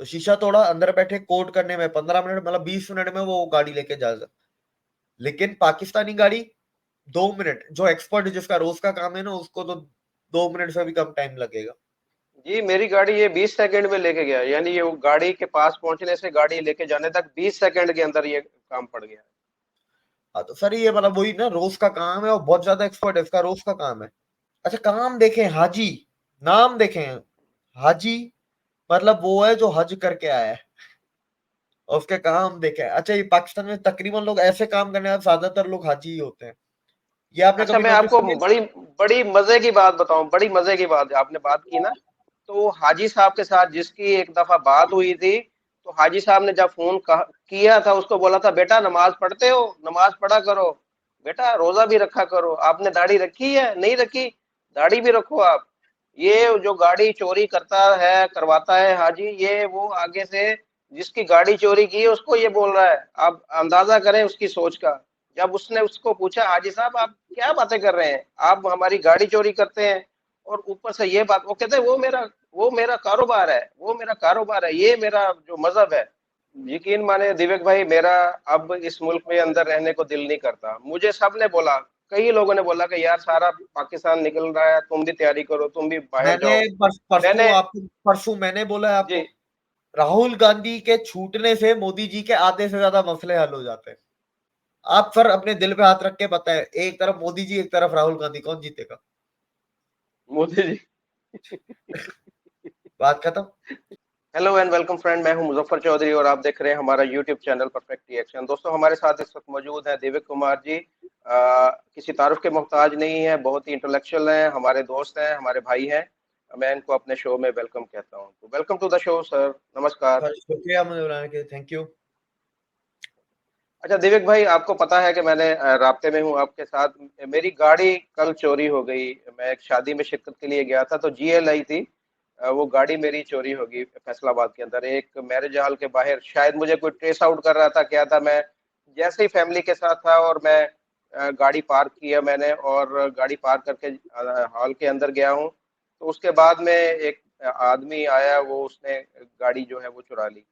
तो शीशा तोड़ा, अंदर बैठे कोर्ट करने में 15 मिनट, मतलब 20 मिनट में वो गाड़ी लेके जा सकते। लेकिन पाकिस्तानी गाड़ी 2 मिनट, जो एक्सपर्ट जिसका रोज का काम है ना, उसको तो 2 मिनट से भी कम टाइम लगेगा। जी मेरी गाड़ी ये 20 सेकंड में लेके गया, यानी ये वो गाड़ी के पास पहुंचने से गाड़ी लेके जाने तक 20 सेकंड के अंदर ये काम पड़ गया। हाँ तो सर, ये मतलब वही ना, रोज का काम है और बहुत ज्यादा एक्सपर्ट है, इसका रोज का काम है। अच्छा, काम देखें, हाजी, नाम देखें, हाजी, मतलब वो है जो हज करके आया है। और उसके काम देखें। अच्छा, ये पाकिस्तान में तकरीबन लोग ऐसे काम करने वाले ज्यादातर लोग हाजी ही होते हैं। ये आपने अच्छा कभी मैं नोटिस आपको किया? बड़ी बड़ी मजे की बात बताऊं, बड़ी मजे की बात आपने बात की ना। तो हाजी साहब के साथ जिसकी एक दफा बात हुई थी, तो हाजी साहब ने जब किया था, उसको बोला था बेटा नमाज पढ़ते हो, नमाज पढ़ा करो, बेटा रोजा भी रखा करो, आपने दाढ़ी रखी है नहीं रखी, दाढ़ी भी रखो आप। ये जो गाड़ी चोरी करता है करवाता है हाजी, ये वो आगे से जिसकी गाड़ी चोरी की है उसको ये बोल रहा है। आप अंदाजा करें उसकी सोच का। जब उसने उसको पूछा हाजी साहब आप क्या बातें कर रहे हैं, आप हमारी गाड़ी चोरी करते हैं और ऊपर से ये बात, वो कहते हैं वो मेरा कारोबार है, वो मेरा कारोबार है, ये मेरा जो मजहब है। यकीन माने दिवेक भाई, मेरा अब इस मुल्क में अंदर रहने को दिल नहीं करता। मुझे सबने बोला, कई लोगों ने बोला कि यार सारा पाकिस्तान निकल रहा है, तुम भी तैयारी करो, तुम भी बाहर मैंने जाओ। परसों मैंने आपको, परसों मैंने बोला है जी आपको, राहुल गांधी के छूटने से मोदी जी के आधे से ज्यादा मसले हल हो जाते हैं। आप सर अपने दिल पे हाथ रख के बताएं, एक तरफ मोदी जी, एक तरफ राहुल गांधी, कौन जीतेगा? मोदी जी। बात खत्म। हेलो एंड वेलकम फ्रेंड, मैं हूं मुजफ्फर चौधरी और आप देख रहे हैं हमारा यूट्यूब चैनल परफेक्ट रिएक्शन। दोस्तों हमारे साथ इस वक्त मौजूद हैं दिव्य कुमार जी। किसी तारुफ के मोहताज नहीं है, बहुत ही इंटेलेक्चुअल हैं, हमारे दोस्त हैं, हमारे भाई हैं। मैं इनको अपने शो में वेलकम कहता हूं, तो welcome to the show sir, नमस्कार। सर शुक्रिया मुझे बुलाने के, थैंक यू। अच्छा दिव्य भाई, आपको पता है कि मैंने राब्ते में हूँ आपके साथ। मेरी गाड़ी कल चोरी हो गई। मैं एक शादी में शिरकत के लिए गया था, तो जीएल आई थी। वो गाड़ी मेरी चोरी होगी फैसलाबाद के अंदर एक मैरिज हॉल के बाहर। शायद मुझे कोई ट्रेस आउट कर रहा था, क्या था। मैं जैसे ही फैमिली के साथ था और मैं गाड़ी पार्क किया मैंने, और गाड़ी पार्क करके हॉल के अंदर गया हूँ, तो उसके बाद में एक आदमी आया, वो उसने गाड़ी जो है वो चुरा ली।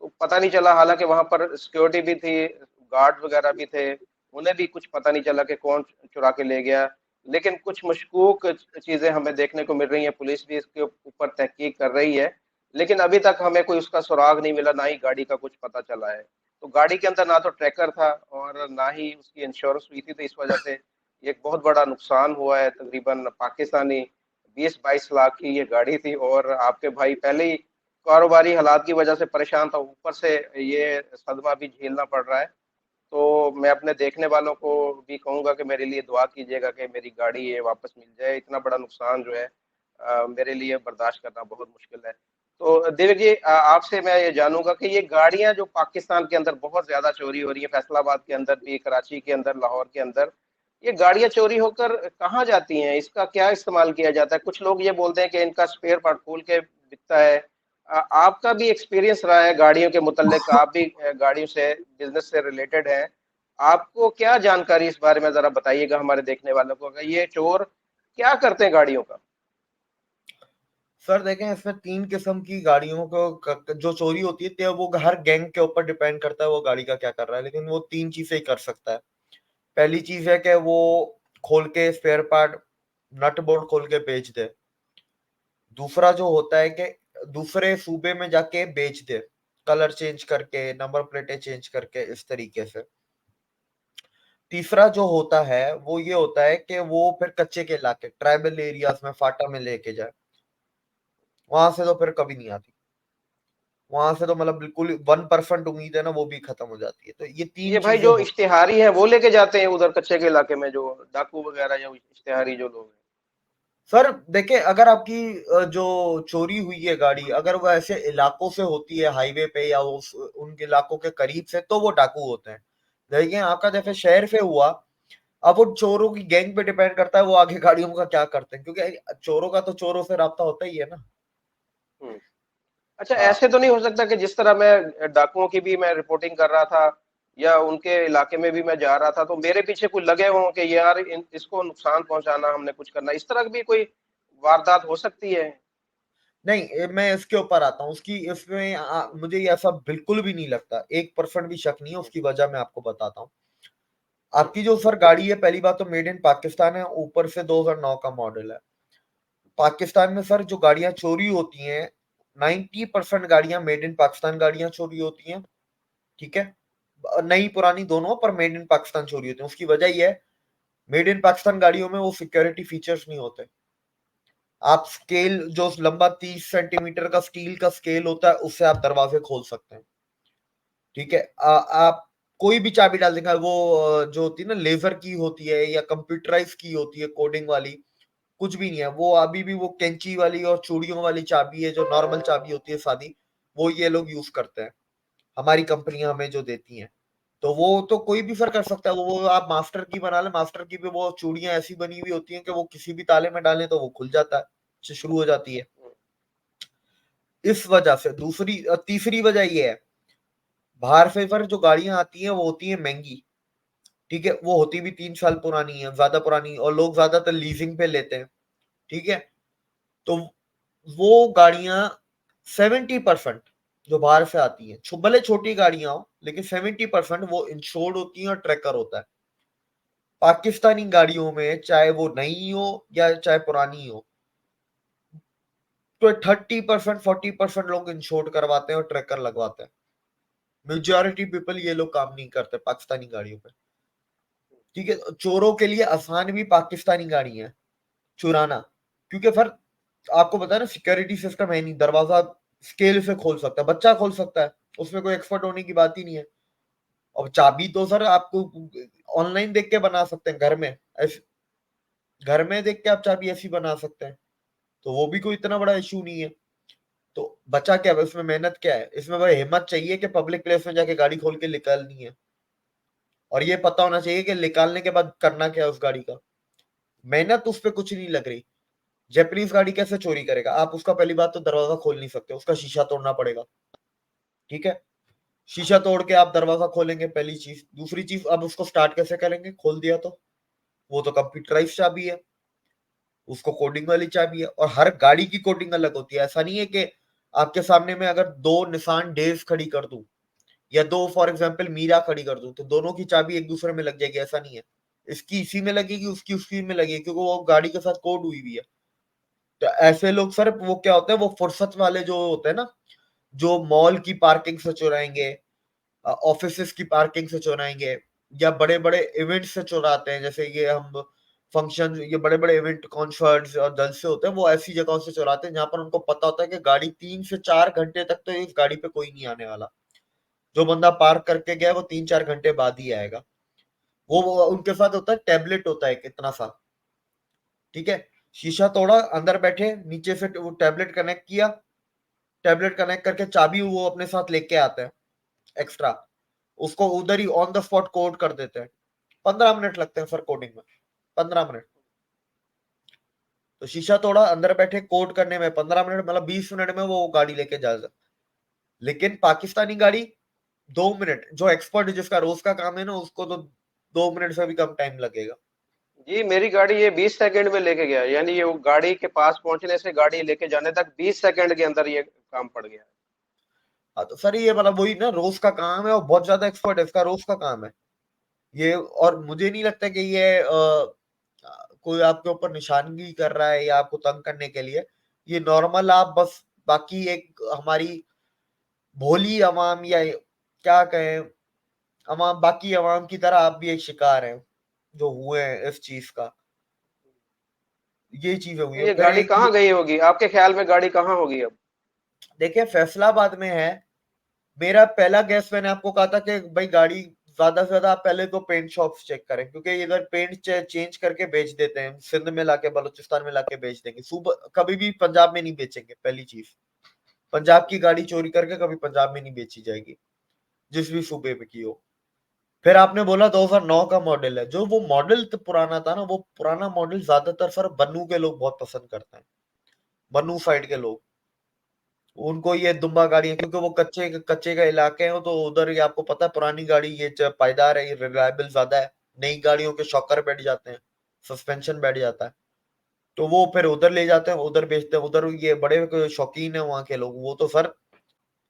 तो पता नहीं चला, हालांकि वहां पर सिक्योरिटी भी थी, गार्ड वगैरह भी थे, उन्हें भी कुछ पता नहीं चला कि कौन चुरा के ले गया। लेकिन कुछ मशकूक चीजें हमें देखने को मिल रही हैं, पुलिस भी इसके ऊपर तहकीक कर रही है। लेकिन अभी तक हमें कोई उसका सुराग नहीं मिला, ना ही गाड़ी का कुछ पता चला है। तो गाड़ी के अंदर ना तो ट्रैकर था और ना ही उसकी इंश्योरेंस हुई थी, तो इस वजह से एक बहुत बड़ा नुकसान हुआ है। तकरीबन पाकिस्तानी 20-22 लाख की ये गाड़ी थी, और आपके भाई पहले ही कारोबारी हालात की वजह से परेशान था, ऊपर से ये सदमा भी झेलना पड़ रहा है। तो मैं अपने देखने वालों को भी कहूंगा कि मेरे लिए दुआ कीजिएगा कि मेरी गाड़ी ये वापस मिल जाए। इतना बड़ा नुकसान जो है मेरे लिए बर्दाश्त करना बहुत मुश्किल है। तो दिव्य जी, आपसे मैं ये जानूंगा कि ये गाड़ियां जो पाकिस्तान के अंदर बहुत ज्यादा चोरी हो रही है, फैसलाबाद के अंदर भी, कराची के अंदर, लाहौर के अंदर, ये गाड़ियां चोरी होकर कहाँ जाती हैं, इसका क्या इस्तेमाल किया जाता है? कुछ लोग ये बोलते हैं कि इनका स्पेयर पार्ट खोल के बिकता है। आपका भी एक्सपीरियंस रहा है गाड़ियों के मुतल्लिक, आप भी गाड़ियों से बिजनेस से रिलेटेड हैं। आपको क्या जानकारी इस बारे में जरा बताइएगा हमारे देखने वालों को, कि ये चोर क्या करते हैं गाड़ियों का। सर देखें, इसमें 3 किस्म की गाड़ियों को जो चोरी होती है, तो वो हर गैंग के ऊपर डिपेंड करता है वो गाड़ी का क्या कर रहा है, लेकिन वो 3 चीजें ही कर सकता है। पहली चीज है कि वो खोल के स्पेयर पार्ट, नट बोल्ट खोल के बेच दे। दूसरा जो होता है कि दूसरे सूबे में जाके बेच दे, कलर चेंज करके, नंबर प्लेटें चेंज करके, इस तरीके से। तीसरा जो होता है वो ये होता है कि वो फिर कच्चे के इलाके, ट्राइबल एरियाज में, फाटा में लेके जाए। वहां से तो फिर कभी नहीं आती। वहां से तो मतलब बिल्कुल 1% उम्मीद है ना, वो भी खत्म हो जाती है। तो ये ये तीन भाई चीजें जो हो। इश्तिहारी है वो लेके जाते हैं उधर कच्चे के इलाके में, जो डाकू वगैरह या इश्तिहारी जो लोग हैं। सर देखे, अगर आपकी जो चोरी हुई है गाड़ी, अगर वो ऐसे इलाकों से होती है, हाईवे पे या उन इलाकों के करीब से, तो वो डाकू होते हैं। देखिए आपका जैसे शहर से हुआ, अब वो चोरों की गैंग पे डिपेंड करता है वो आगे गाड़ियों का क्या करते हैं, क्योंकि चोरों का तो चोरों से राब्ता होता ही है ना। हम्म। अच्छा हाँ ऐसे तो नहीं हो सकता कि जिस तरह मैं डाकुओं की भी मैं रिपोर्टिंग कर रहा था, या उनके इलाके में भी मैं जा रहा था, तो मेरे पीछे कोई लगे हों कि यार इसको नुकसान पहुंचाना, हमने कुछ करना, इस तरह की भी कोई वारदात हो सकती है? नहीं, मैं इसके ऊपर आता हूँ, उसकी इसमें मुझे ये ऐसा बिल्कुल भी नहीं लगता, 1% भी शक नहीं है, उसकी वजह मैं आपको बताता हूँ। आपकी जो सर गाड़ी है, पहली बात तो मेड इन पाकिस्तान है, ऊपर से 2009 का मॉडल है। पाकिस्तान में सर जो गाड़ियां चोरी होती हैं, 90% गाड़ियां मेड इन पाकिस्तान गाड़ियां चोरी होती हैं, ठीक है। नई पुरानी दोनों, पर मेड इन पाकिस्तान चोरी होती है। उसकी वजह यह है, मेड इन पाकिस्तान गाड़ियों में वो सिक्योरिटी फीचर्स नहीं होते। आप स्केल जो लंबा 30 सेंटीमीटर का स्टील का स्केल होता है, उससे आप दरवाजे खोल सकते हैं, ठीक है। आप कोई भी चाबी डाल देंगे, वो जो होती है ना लेजर की होती है या कंप्यूटराइज की होती है कोडिंग वाली, कुछ भी नहीं है वो। अभी भी वो कैंची वाली और चूड़ियों वाली चाबी है, जो नॉर्मल चाबी होती है सादी, वो ये लोग यूज करते हैं, हमारी कंपनियां हमें जो देती हैं। तो वो तो कोई भी फर्क कर सकता है, वो आप मास्टर की बना ले, मास्टर की पे वो चूड़ियां ऐसी बनी हुई होती हैं कि वो किसी भी ताले में डालें तो वो खुल जाता है, शुरू हो जाती है। इस वजह से दूसरी तीसरी वजह ये है, बाहर से पर जो गाड़ियां आती हैं वो होती है महंगी, ठीक है। वो होती भी 3 साल पुरानी है, ज्यादा पुरानी, और लोग ज्यादातर लीजिंग पे लेते हैं, ठीक है। तो वो गाड़ियां 70% जो बाहर से आती हैं, भले छोटी गाड़ियां हो, लेकिन 70% वो इंश्योर्ड होती हैं और ट्रैकर होता है। पाकिस्तानी गाड़ियों में चाहे वो नई हो या चाहे पुरानी हो, तो 30% 40% लोग इंश्योर्ड करवाते हैं और ट्रैकर लगवाते हैं। मेजोरिटी पीपल ये लोग काम नहीं करते पाकिस्तानी गाड़ियों पे, ठीक है। चोरों के लिए आसान भी पाकिस्तानी गाड़ी है चुराना, क्योंकि फिर आपको पता है ना, सिक्योरिटी सिस्टम है नहीं, दरवाजा स्केल से खोल सकता है, बच्चा खोल सकता है, उसमें कोई एक्सपर्ट होने की बात ही नहीं है। और चाबी तो सर आपको ऑनलाइन देख के बना सकते हैं, घर में घर में देख के आप चाबी ऐसी बना सकते हैं, तो वो भी कोई इतना बड़ा इशू नहीं है। तो बचा क्या है इसमें, मेहनत क्या है इसमें, भाई हिम्मत चाहिए कि पब्लिक प्लेस में जाके गाड़ी खोल के निकालनी है, और ये पता होना चाहिए कि निकालने के बाद करना क्या है उस गाड़ी का। मेहनत उस पर कुछ नहीं लग रही। जैपनीज गाड़ी कैसे चोरी करेगा आप, उसका पहली बात तो दरवाजा खोल नहीं सकते, उसका शीशा तोड़ना पड़ेगा, ठीक है। शीशा तोड़ के आप दरवाजा खोलेंगे, पहली चीज। दूसरी चीज, अब उसको स्टार्ट कैसे करेंगे, खोल दिया तो वो तो कंप्यूटराइज चाबी है, उसको कोडिंग वाली चाबी है, और हर गाड़ी की कोडिंग अलग होती है। ऐसा नहीं है कि आपके सामने में अगर दो निसान डेज खड़ी कर दूं, या दो फॉर एग्जांपल मीरा खड़ी कर दूं, तो दोनों की चाबी एक दूसरे में लग जाएगी, ऐसा नहीं है। इसकी इसी में लगेगी, उसकी उसकी में लगेगी, क्योंकि वो गाड़ी के साथ कोड हुई हुई है। तो ऐसे लोग सर, वो क्या होता है, वो फुर्सत वाले जो होते हैं ना, जो मॉल की पार्किंग से चुराएंगे, ऑफिसेस की पार्किंग से चुराएंगे, या बड़े बड़े इवेंट से चुराते हैं, जैसे ये हम फंक्शन, ये बड़े बड़े इवेंट कॉन्सर्ट्स और जलसे होते हैं, वो ऐसी जगहों से चुराते हैं जहां पर उनको पता होता है कि गाड़ी 3 से 4 घंटे तक तो इस गाड़ी पे कोई नहीं आने वाला। जो बंदा पार्क करके गया वो 3 4 घंटे बाद ही आएगा। वो उनके साथ होता है, टैबलेट होता है कितना सा, ठीक है। शीशा तोड़ा, अंदर बैठे, नीचे से वो टैबलेट कनेक्ट किया, टैबलेट कनेक्ट करके चाबी वो अपने साथ लेके आते हैं एक्स्ट्रा, उसको उधर ही ऑन द स्पॉट कोड कर देते हैं। 15 मिनट लगते हैं सर कोडिंग में, 15 मिनट। तो शीशा तोड़ा, अंदर बैठे, कोड करने में 15 मिनट, मतलब 20 मिनट में वो गाड़ी लेके जा सकते। लेकिन पाकिस्तानी गाड़ी 2 मिनट, जो एक्सपर्ट जिसका रोज का काम है ना, उसको तो 2 मिनट से भी कम टाइम लगेगा। जी, मेरी गाड़ी ये 20 सेकंड में लेके गया, यानी ये वो गाड़ी के पास पहुंचने से गाड़ी लेके जाने तक 20 सेकंड के अंदर ये काम पड़ गया। हाँ, तो सर ये मतलब वही ना, रोज का काम है, और बहुत ज्यादा एक्सपर्ट है, इसका रोज का काम है ये। और मुझे नहीं लगता कि ये कोई आपके ऊपर निशानगी कर रहा है या आपको तंग करने के लिए। ये नॉर्मल, आप बस बाकी एक हमारी भोली अवाम, या क्या कहें, अवाम, बाकी अवाम की तरह आप भी एक शिकार हैं जो हुए हैं इस चीज का। ये चीजें हुई तो है, ये फिर गाड़ी एक कहाँ गई होगी आपके ख्याल में, गाड़ी कहाँ होगी अब? देखिए, फैसलाबाद में है। मेरा पहला गैस, मैंने आपको कहा था कि भाई गाड़ी ज्यादा से ज्यादा आप पहले तो पेंट शॉप्स चेक करें, क्योंकि इधर पेंट चेंज करके बेच देते हैं, सिंध में लाके बलूचिस्तान में लाके बेच देंगे, सुबह कभी भी पंजाब में नहीं बेचेंगे। पहली चीज, पंजाब की गाड़ी चोरी करके कभी पंजाब में नहीं बेची जाएगी, जिस भी सूबे में की हो। फिर आपने बोला 2009 का मॉडल है, जो वो मॉडल तो पुराना था ना, वो पुराना मॉडल ज्यादातर सर बन्नू के लोग बहुत पसंद करते हैं, बन्नू साइड के लोग। उनको ये दुम्बा गाड़ी है, क्योंकि वो कच्चे कच्चे का इलाके हैं, तो उधर ये आपको पता है, पुरानी गाड़ी ये पायदार है, ये रिलायबल ज्यादा है। नई गाड़ियों के शॉकर बैठ जाते हैं, सस्पेंशन बैठ जाता है। तो वो फिर उधर ले जाते हैं, उधर बेचते हैं, उधर ये बड़े शौकीन है वहां के लोग। वो तो सर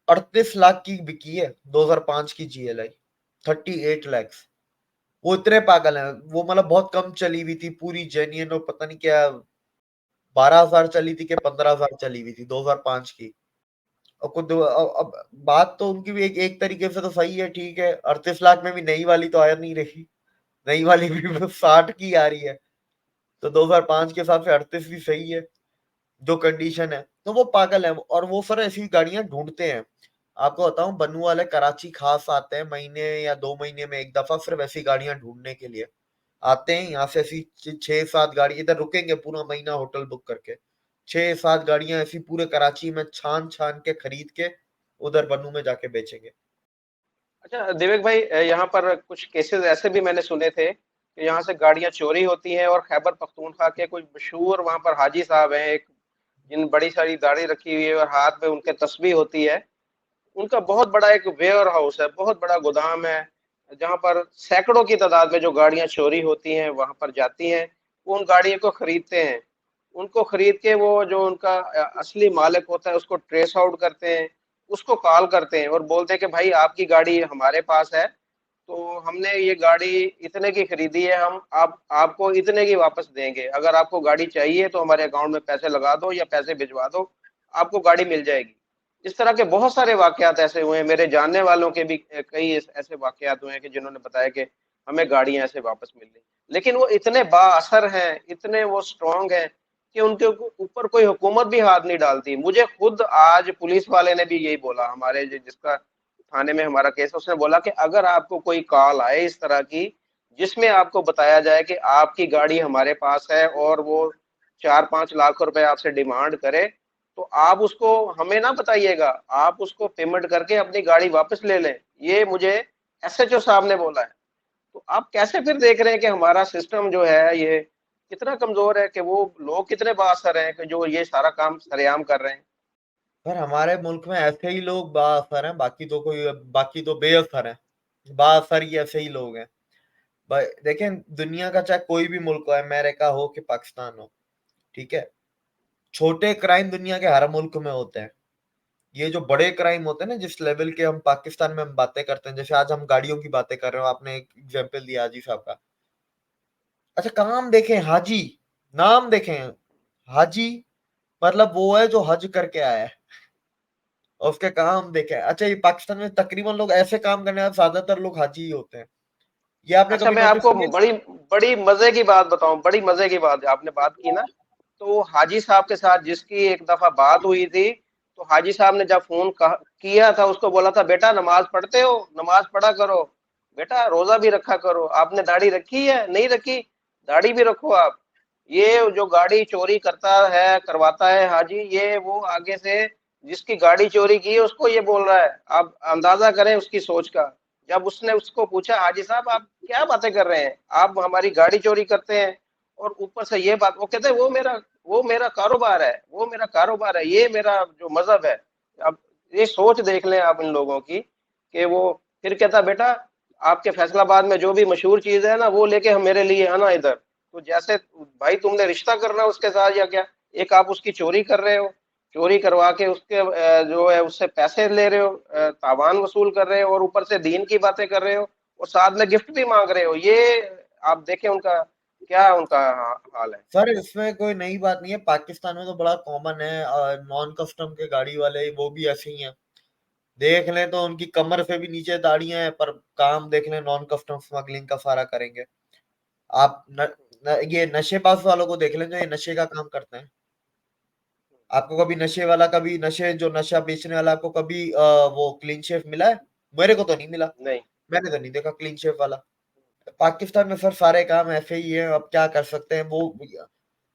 38 लाख की बिकी है 2005 की GLI, 38 lakhs। वो इतने पागल हैं, वो मतलब बहुत कम चली हुई थी पूरी जेन्युइन, और पता नहीं क्या 12,000 चली थी कि 15,000 चली हुई थी 2005 की। और खुद अब बात तो उनकी भी एक तरीके से तो सही है, ठीक है, 38 लाख में भी नई वाली तो आ नहीं रही, नई वाली भी 60 की आ रही है, तो 2005 के हिसाब से 38 भी सही है जो कंडीशन है। तो वो पागल है, और वो सर ऐसी गाड़ियां ढूंढते हैं। आपको बताऊं, बनू वाले कराची खास आते हैं महीने या 2 महीने में एक दफा, सिर्फ ऐसी गाड़ियां ढूंढने के लिए आते हैं। यहाँ से ऐसी 6-7 गाड़ी इधर रुकेंगे पूरा महीना होटल बुक करके, 6-7 गाड़ियां ऐसी पूरे कराची में छान छान के खरीद के उधर बनू में जाके बेचेंगे। अच्छा दिवेक भाई, यहाँ पर कुछ केसेस ऐसे भी मैंने सुने थे कि यहाँ से गाड़ियां चोरी होती हैं, और खैबर पख्तूनख्वा के कुछ मशहूर वहाँ पर हाजी साहब हैं एक, जिन बड़ी सारी दाढ़ी रखी हुई है और हाथ में उनके तस्बीह होती है, उनका बहुत बड़ा एक वेयर हाउस है, बहुत बड़ा गोदाम है, जहाँ पर सैकड़ों की तादाद में जो गाड़ियां चोरी होती हैं वहां पर जाती हैं। वो उन गाड़ियों को खरीदते हैं, उनको खरीद के वो जो उनका असली मालिक होता है उसको ट्रेस आउट करते हैं, उसको कॉल करते हैं और बोलते हैं कि भाई आपकी गाड़ी हमारे पास है, तो हमने ये गाड़ी इतने की खरीदी है, हम आप आपको इतने की वापस देंगे, अगर आपको गाड़ी चाहिए तो हमारे अकाउंट में पैसे लगा दो या पैसे भिजवा दो, आपको गाड़ी मिल जाएगी। इस तरह के बहुत सारे वाकयात ऐसे हुए हैं, मेरे जानने वालों के भी कई ऐसे वाकयात हुए हैं कि जिन्होंने बताया कि हमें गाड़ियां ऐसे वापस मिल गई। लेकिन वो इतने बाअसर हैं, इतने वो स्ट्रांग हैं कि उनके ऊपर कोई हुकूमत भी हाथ नहीं डालती। मुझे खुद आज पुलिस वाले ने भी यही बोला, हमारे जिसका थाने में हमारा केस है, उसने बोला कि अगर आपको कोई कॉल आए इस तरह की, जिसमें आपको बताया जाए कि आपकी गाड़ी हमारे पास है और वो 4-5 लाख रुपए आपसे डिमांड करे, तो आप उसको हमें ना बताइएगा, आप उसको पेमेंट करके अपनी गाड़ी वापस ले लें। ये मुझे SHO साहब ने बोला है। तो आप कैसे फिर देख रहे हैं कि हमारा सिस्टम जो है ये कितना कमजोर है, कि वो लोग कितने बाअसर हैं कि जो ये सारा काम सरेआम कर रहे हैं। पर हमारे मुल्क में ऐसे ही लोग बाअसर हैं, बाकी तो बेअसर हैं। बाअसर ही ऐसे ही लोग हैं। देखें, दुनिया का चाहे कोई भी मुल्क हो, अमेरिका हो कि पाकिस्तान हो, ठीक है, छोटे क्राइम दुनिया के हर मुल्क में होते हैं। ये जो बड़े क्राइम होते हैं ना, जिस लेवल के हम पाकिस्तान में हम बातें करते हैं, जैसे आज हम गाड़ियों की बातें कर रहे हो, आपने एक एग्जांपल दिया हाजी साहब का। अच्छा, काम देखें, हाजी, नाम देखें, हाजी मतलब वो है जो हज करके आया है, और उसके काम देखें। अच्छा, ये पाकिस्तान में तकरीबन लोग ऐसे काम करने वाले ज्यादातर लोग हाजी ही होते हैं। ये आपने अच्छा कभी मैं नोटिस आपको किया? बड़ी बड़ी मजे की बात बताऊं, बड़ी मजे की बात आपने बात की ना, तो हाजी साहब के साथ जिसकी एक दफा बात हुई थी, तो हाजी साहब ने जब फोन किया था उसको बोला था, बेटा नमाज पढ़ते हो, नमाज पढ़ा करो, बेटा रोजा भी रखा करो, आपने दाढ़ी रखी है नहीं रखी, दाढ़ी भी रखो आप। ये जो गाड़ी चोरी करता है करवाता है हाजी, ये वो आगे से जिसकी गाड़ी चोरी की है उसको ये बोल रहा है। आप अंदाजा करें उसकी सोच का। जब उसने उसको पूछा, हाजी साहब आप क्या बातें कर रहे हैं, आप हमारी गाड़ी चोरी करते हैं और ऊपर से ये बात, वो कहते हैं वो मेरा कारोबार है, वो मेरा कारोबार है, ये मेरा जो मजहब है। अब ये सोच देख लें आप इन लोगों की, कि वो फिर कहता, बेटा आपके फैसलाबाद में जो भी मशहूर चीज है ना वो लेके हम मेरे लिए आना इधर। तो जैसे भाई तुमने रिश्ता करना उसके साथ या क्या, एक आप उसकी चोरी कर रहे हो, चोरी करवा के उसके जो है उससे पैसे ले रहे हो, तावान वसूल कर रहे हो, और ऊपर से दीन की बातें कर रहे हो, और साथ में गिफ्ट भी मांग रहे हो। ये आप देखें उनका क्या उनका हाल है। सर, इसमें कोई नई बात नहीं है, पाकिस्तान में तो बड़ा कॉमन है। नॉन कस्टम के गाड़ी वाले वो भी ऐसे ही हैं। देख लें तो उनकी कमर से भी नीचे दाढ़ियां हैं, पर काम देख लें नॉन कस्टम स्मगलिंग का सारा करेंगे। आप ये नशेबाज वालों को देख लें जो ये नशे का काम करते हैं। आपको कभी नशे वाला, कभी नशे जो नशा बेचने वाला, आपको कभी वो क्लीन शेव मिला है? मेरे को तो नहीं मिला। नहीं। मैंने तो नहीं देखा क्लीन शेव वाला। पाकिस्तान में सर सारे काम ऐसे ही है, अब क्या कर सकते हैं वो।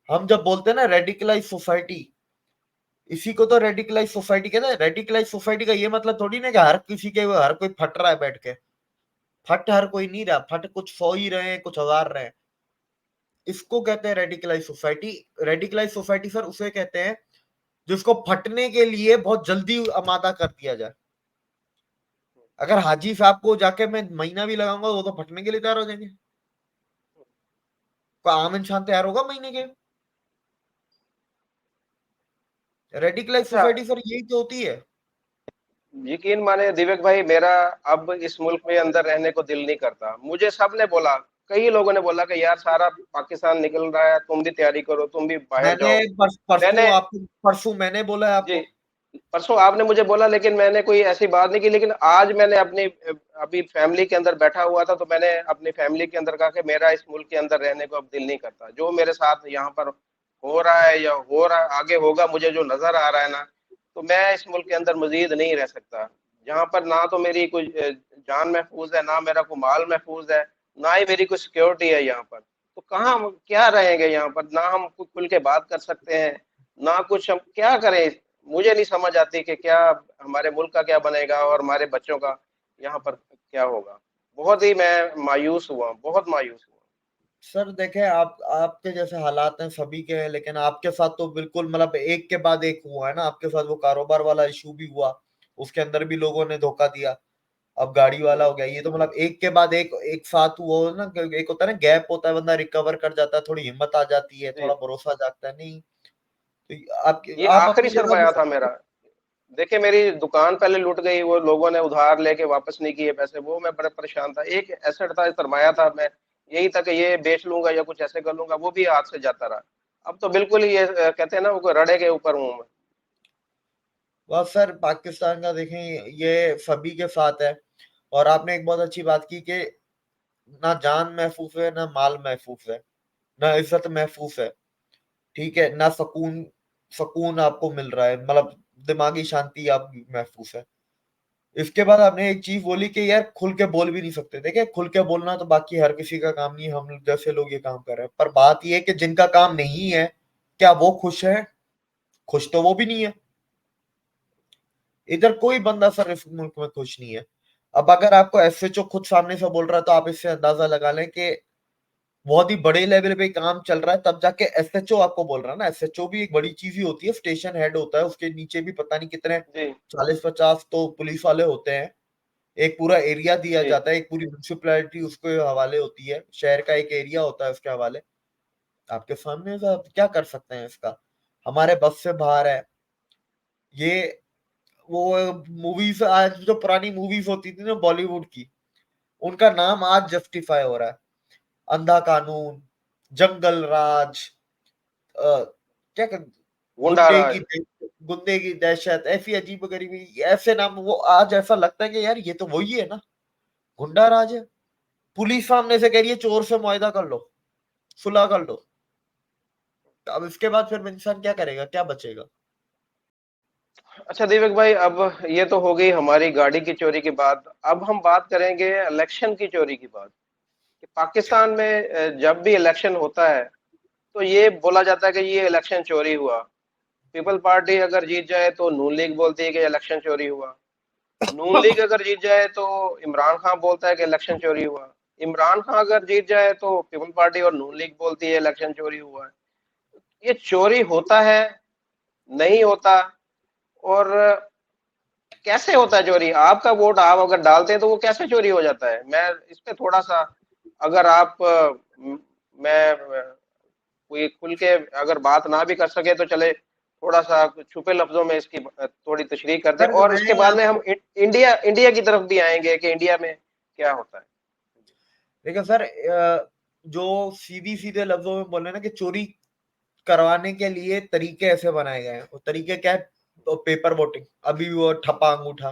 हम जब बोलते हैं ना रेडिकलाइज सोसाइटी, इसी को तो रेडिकलाइज सोसाइटी कहते हैं। रेडिकलाइज सोसाइटी का ये मतलब थोड़ी ना कि हर कोई फट रहा है बैठ के। फट हर कोई नहीं रहा, फट कुछ 100 ही रहे हैं, कुछ हजार रहे हैं। इसको कहते हैं radicalise society. Radicalise society sir उसे कहते हैं जिसको फटने के लिए बहुत जल्दी आमादा कर दिया जाए। अगर हाजी साहब को जाके मैं महीना भी लगाऊंगा वो तो फटने के लिए तैयार हो जाएंगे। कोई आम इंसान तैयार होगा महीने के? रेडिकलाइज अच्छा, सोसाइटी सर यही तो होती है। यकीन माने दिव्य भाई, मेरा अब इस मुल्क में अंदर रहने को दिल नहीं करता। मुझे सबने बोला, कई लोगों ने बोला कि यार सारा पाकिस्तान निकल रहा है, तुम भी तैयारी करो, तुम भी बाहर मैंने जाओ। मैंने परसों मैंने बोला है जी, आपको। परसों आपने मुझे बोला, लेकिन मैंने कोई ऐसी बात नहीं की। लेकिन आज मैंने अपनी अभी फैमिली के अंदर बैठा हुआ था, तो मैंने अपनी फैमिली के अंदर कहा कि मेरा इस मुल्क के अंदर रहने को अब दिल नहीं करता। जो मेरे साथ यहाँ पर हो रहा है या हो रहा आगे होगा, मुझे जो नजर आ रहा है ना, तो मैं इस मुल्क के अंदर मजीद नहीं रह सकता। जहाँ पर ना तो मेरी कोई जान महफूज है, ना मेरा कोई माल महफूज है, ना ही मेरी कोई सिक्योरिटी है यहाँ पर। तो कहाँ हम क्या रहेंगे यहाँ पर? ना हम खुल के बात कर सकते हैं, ना कुछ। हम क्या करें? मुझे नहीं समझ आती कि क्या हमारे मुल्क का क्या बनेगा और हमारे बच्चों का यहाँ पर क्या होगा। बहुत ही मैं मायूस हुआ, बहुत मायूस हुआ। सर देखें, आप आपके जैसे हालात हैं सभी के हैं, लेकिन आपके साथ तो बिल्कुल मतलब एक के बाद एक हुआ है ना। आपके साथ वो कारोबार वाला इशू भी हुआ, उसके अंदर भी लोगों ने धोखा दिया। अब गाड़ी वाला हो गया, ये तो मतलब एक के बाद एक एक साथ हुआ हो ना। एक होता है ना गैप होता है, बंदा रिकवर कर जाता है, थोड़ी हिम्मत आ जाती है, जी, थोड़ा भरोसा जागता है। नहीं तो आपकी ये आप आखिरी अपनी जगह भी सरमाया था मेरा। सही देखिए, मेरी दुकान पहले लूट गई, वो लोगों ने उधार लेके वापस नहीं किए पैसे, वो मैं बड़ा परेशान था। एक एसेट था, सरमाया था, मैं यही था कि ये बेच लूंगा या कुछ ऐसे कर लूंगा, वो भी हाथ से जाता रहा। अब तो बिल्कुल ही ये कहते हैं ना, वो रड़े के ऊपर हूँ मैं। बस सर पाकिस्तान का देखें, ये सभी के साथ है। और आपने एक बहुत अच्छी बात की कि ना जान महफूज है, ना माल महफूज है, ना इज्जत महफूज है। ठीक है ना, सुकून सुकून आपको मिल रहा है, मतलब दिमागी शांति आप महफूज है। इसके बाद आपने एक चीज बोली कि यार खुल के बोल भी नहीं सकते। देखिए खुल के बोलना तो बाकी हर किसी का काम नहीं है, हम जैसे लोग ये काम कर रहे हैं। पर बात ये है कि जिनका काम नहीं है, क्या वो खुश है? खुश तो वो भी नहीं है। इधर कोई बंदा सर इस मुल्क में खुश नहीं है। अब अगर आपको एसएचओ खुद सामने से बोल रहा है, तो आप इससे अंदाजा लगा लें कि बहुत ही बड़े लेवल पे काम चल रहा है, तब जाके एसएचओ आपको बोल रहा है ना। एसएचओ भी एक बड़ी चीज ही होती है, स्टेशन हेड होता है, उसके नीचे भी पता नहीं कितने जी, 40-50 तो पुलिस वाले होते हैं। एक पूरा एरिया दिया जी। जाता है, एक पूरी म्यूनिसिपैलिटी उसके हवाले होती है, शहर का एक एरिया होता है उसके हवाले। आपके सामने से आप क्या कर सकते हैं इसका? हमारे बस से बाहर है ये। वो मूवीज, आज जो पुरानी मूवीज होती थी ना बॉलीवुड की, उनका नाम आज जस्टिफाई हो रहा है। अंधा कानून, जंगल राज, क्या कर, गुंडा राज। गुंडे की दहशत, ऐसी अजीब गरीबी ऐसे नाम, वो आज ऐसा लगता है कि यार ये तो वही है ना, गुंडा राज है। पुलिस सामने से कह रही है चोर से मुआयदा कर लो, सुलह कर लो। तो अब इसके बाद फिर इंसान क्या करेगा, क्या बचेगा? अच्छा दीपक भाई, अब ये तो हो गई हमारी गाड़ी की चोरी की बात। अब हम बात करेंगे इलेक्शन की चोरी की बात। कि पाकिस्तान में जब भी इलेक्शन होता है, तो ये बोला जाता है कि ये इलेक्शन चोरी हुआ। पीपल पार्टी अगर जीत जाए तो नून लीग बोलती है कि इलेक्शन चोरी हुआ। नून लीग अगर जीत जाए तो इमरान खान बोलता है कि इलेक्शन चोरी हुआ। इमरान खान अगर जीत जाए तो पीपल पार्टी और नून लीग बोलती है इलेक्शन चोरी हुआ है। ये चोरी होता है, नहीं होता? और कैसे होता है चोरी? आपका वोट आप अगर डालते हैं तो वो कैसे चोरी हो जाता है? मैं इस पे थोड़ा सा, अगर आप मैं कोई खुल के अगर बात ना भी कर सके तो चले, थोड़ा सा छुपे लफ्जों में इसकी थोड़ी तशरीह कर दे, सर और उसके मैं बाद में हम आपको इंडिया इंडिया की तरफ भी आएंगे कि इंडिया में क्या होता है। देखिए सर, जो सीधी सीधे लफ्जों में बोले ना कि चोरी करवाने के लिए तरीके ऐसे बनाए गए हैं, वो तरीके क्या है? तो पेपर वोटिंग, अभी भी वो ठप्पा अंगूठा।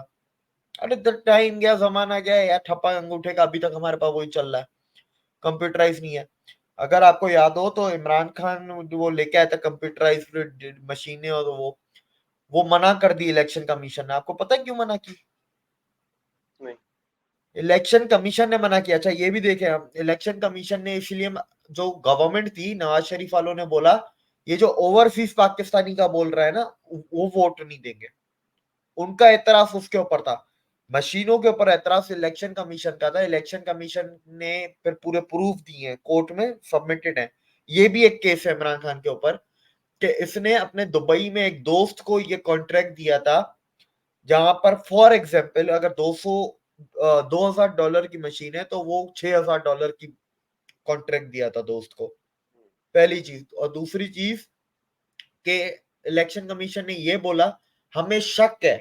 अरे द टाइम गया, जमाना गया है यार, ठप्पा अंगूठे का अभी तक हमारे पास वही चल रहा है। कंप्यूटराइज नहीं है। अगर आपको याद हो तो इमरान खान वो लेके आया था कंप्यूटराइज मशीनें, और वो मना कर दी इलेक्शन कमीशन ने। आपको पता है क्यों मना की? नहीं। इलेक्शन कमीशन ने मना किया। अच्छा ये भी देखे हम, इलेक्शन कमीशन ने इसलिए जो गवर्नमेंट थी नवाज शरीफ वालों ने बोला, ये जो ओवरसीज पाकिस्तानी का बोल रहा है ना, वो वोट नहीं देंगे। उनका एतराज उसके ऊपर था, मशीनों के ऊपर एतराज इलेक्शन कमीशन का था। इलेक्शन कमीशन ने फिर पूरे प्रूफ दिए हैं, कोर्ट में सबमिटेड है। ये भी एक केस है इमरान खान के ऊपर, कि इसने अपने दुबई में एक दोस्त को ये कॉन्ट्रैक्ट दिया था, जहां पर फॉर एग्जाम्पल अगर 2000 डॉलर की मशीन है, तो वो $6000 की कॉन्ट्रैक्ट दिया था दोस्त को। पहली चीज। और दूसरी चीज के इलेक्शन कमीशन ने ये बोला, हमें शक है